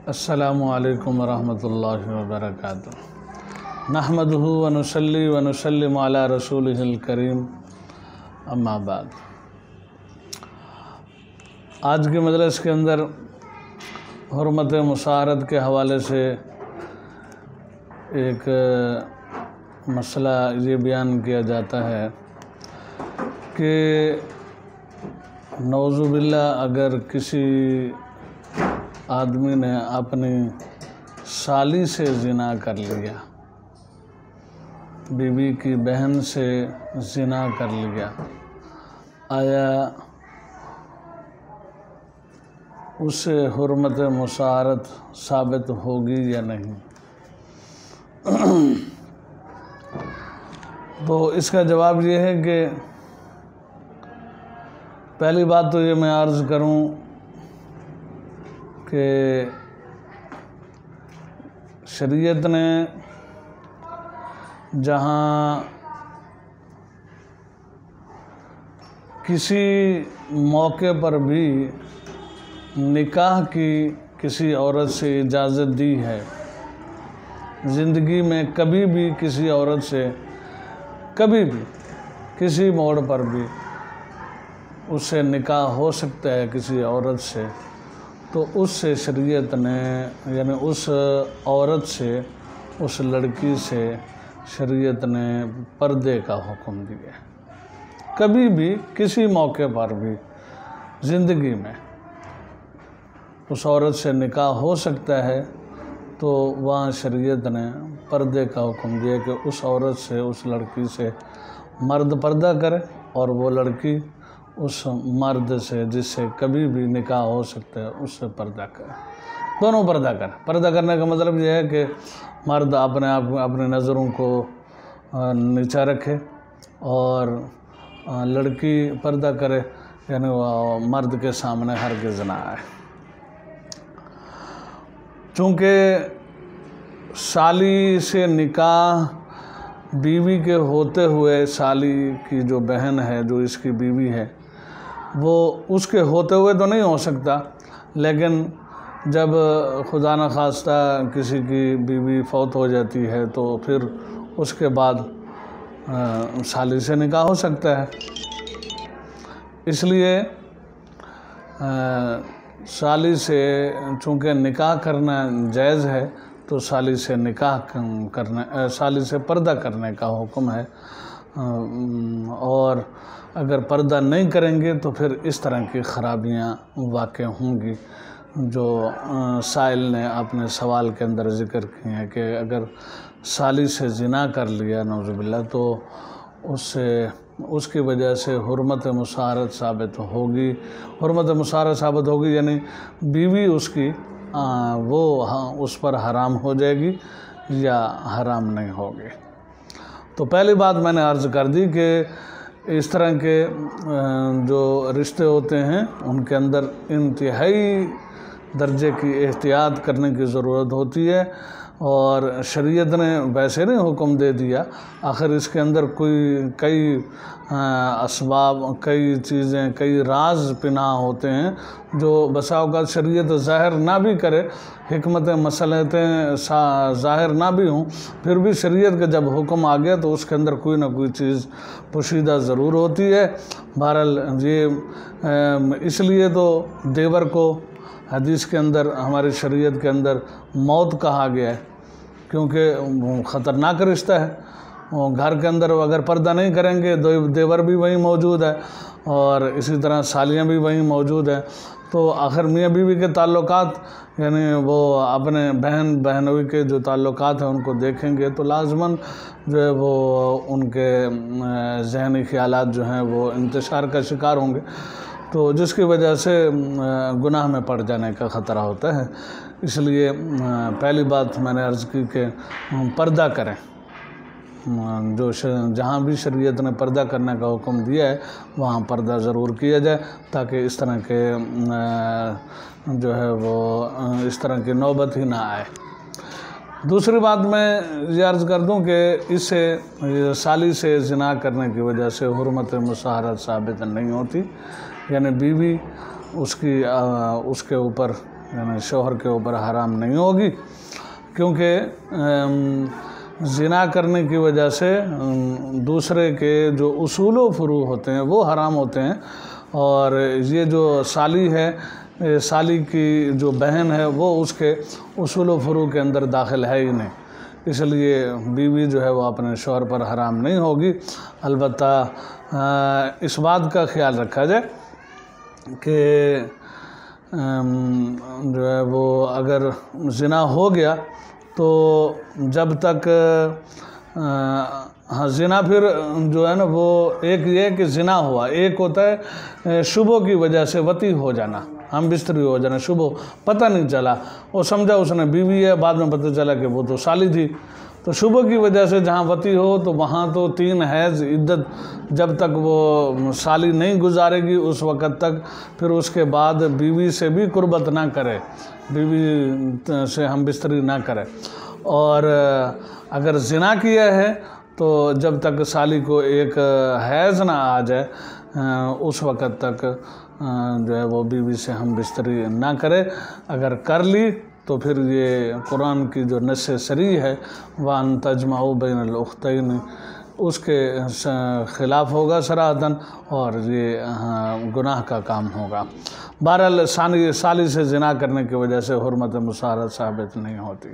अस्सलामु अलैकुम वरहमतुल्लाहि वबरकातुहू नहमदुहु व नुसल्ली व नुसल्लिमु अला रसूलिहिल करीम अम्मा बाद। आज के मजलिस के अंदर हुर्मत मुसाहरत के हवाले से एक मसला ये बयान किया जाता है कि नौजुबिल्ला अगर किसी आदमी ने अपनी साली से ज़िना कर लिया, बीवी की बहन से ज़िना कर लिया, आया उससे हुर्मत मुसाहरत साबित होगी या नहीं? तो इसका जवाब ये है कि पहली बात तो ये मैं अर्ज़ करूं कि शरीयत ने जहाँ किसी मौके पर भी निकाह की किसी औरत से इजाज़त दी है, ज़िंदगी में कभी भी किसी औरत से कभी भी किसी मोड़ पर भी उससे निकाह हो सकता है किसी औरत से, तो उससे शरीयत ने यानी उस औरत से, उस लड़की से शरीयत ने पर्दे का हुक्म दिया। कभी भी किसी मौके पर भी ज़िंदगी में उस औरत से निकाह हो सकता है, तो वहाँ शरीयत ने पर्दे का हुक्म दिया कि उस औरत से, उस लड़की से मर्द पर्दा करे और वो लड़की उस मर्द से जिससे कभी भी निकाह हो सकता है उससे पर्दा करे, दोनों पर्दा करें। पर्दा करने का मतलब यह है कि मर्द अपने आप अपनी नज़रों को नीचा रखे और लड़की पर्दा करे, यानी मर्द के सामने हरगिज़ ना आए। चूँकि साली से निकाह बीवी के होते हुए, साली की जो बहन है, जो इसकी बीवी है, वो उसके होते हुए तो नहीं हो सकता, लेकिन जब खुदा न खास्ता किसी की बीवी फौत हो जाती है तो फिर उसके बाद साली से निकाह हो सकता है। इसलिए साली से चूँकि निकाह करना जायज़ है, तो साली से निकाह करने, साली से पर्दा करने का हुक्म है। और अगर पर्दा नहीं करेंगे तो फिर इस तरह की ख़राबियाँ वाक़ होंगी जो साइल ने अपने सवाल के अंदर ज़िक्र किए हैं कि अगर साली से ज़िना कर लिया नौज़ुबिल्लाह, तो उससे उसकी वजह से हुर्मत मुसाहरत साबित होगी। हुर्मत मुसाहरत साबित होगी यानी बीवी उसकी वो उस पर हराम हो जाएगी या हराम नहीं होगी। तो पहली बात मैंने अर्ज़ कर दी कि इस तरह के जो रिश्ते होते हैं उनके अंदर इंतहाई दर्जे की एहतियात करने की ज़रूरत होती है। और शरीयत ने वैसे नहीं हुक्म दे दिया, आखिर इसके अंदर कई असबाब, कई चीज़ें, कई राज पिना होते हैं जो बसा औक़ात शरीयत ज़ाहिर ना भी करे, हिकमत मसलहतें ज़ाहिर ना भी हों, फिर भी शरीयत का जब हुक्म आ गया तो उसके अंदर कोई ना कोई चीज़ पोशीदा ज़रूर होती है। बहरहाल ये इसलिए तो देवर को हदीस के अंदर, हमारी शरीयत के अंदर मौत कहा गया है, क्योंकि ख़तरनाक रिश्ता है। घर के अंदर अगर पर्दा नहीं करेंगे, देवर भी वहीं मौजूद है और इसी तरह सालियाँ भी वहीं मौजूद हैं, तो आखिर मियाँ बीवी के ताल्लुकात, यानी वो अपने बहनोई के जो ताल्लुकात हैं उनको देखेंगे तो लाजमन जो है वो उनके ज़हनी ख़यालात जो हैं वो इंतशार का शिकार होंगे, तो जिसकी वजह से गुनाह में पड़ जाने का ख़तरा होता है। इसलिए पहली बात मैंने अर्ज़ की कि पर्दा करें, जो जहाँ भी शरीयत ने पर्दा करने का हुक्म दिया है वहाँ पर्दा ज़रूर किया जाए, ताकि इस तरह के जो है वो इस तरह की नौबत ही ना आए। दूसरी बात मैं ये अर्ज़ कर दूं कि इससे साली से ज़िना करने की वजह से हुर्मत मुसाहरत साबित नहीं होती, यानी बीवी उसके ऊपर यानी शौहर के ऊपर हराम नहीं होगी, क्योंकि ज़िना करने की वजह से दूसरे के जो उसूल व फुरू होते हैं वो हराम होते हैं, और ये जो साली है, साली की जो बहन है वो उसके उसूल व फुरू के अंदर दाखिल है ही नहीं, इसलिए बीवी जो है वो अपने शौहर पर हराम नहीं होगी। अलबत्ता इस बात का ख्याल रखा जाए कि जो है वो अगर ज़िना हो गया तो जब तक हाँ ज़िना फिर जो है ना वो एक ये कि ज़िना हुआ, एक होता है शुबह की वजह से वती हो जाना, हम बिस्तरी हो जाना, शुबह पता नहीं चला, वो समझा उसने बीवी है, बाद में पता चला कि वो तो साली थी। तो शुबह की वजह से जहाँ वती हो तो वहाँ तो 3 हैज़ इद्दत, जब तक वो साली नहीं गुजारेगी उस वक़्त तक, फिर उसके बाद बीवी से भी कुर्बत ना करे, बीवी से हम बिस्तरी ना करे। और अगर ज़िना किया है तो जब तक साली को एक हैज़ ना आ जाए उस वक़्त तक जो है वो बीवी से हम बिस्तरी ना करे। अगर कर ली तो फिर ये कुरान की जो नस्से सरी है वान तजमाउ बैनल उख्तैन उसके ख़िलाफ़ होगा सराहतन, और ये गुनाह का काम होगा। बहरहाल साली से ज़िना करने की वजह से हुर्मत मुसारत साबित नहीं होती।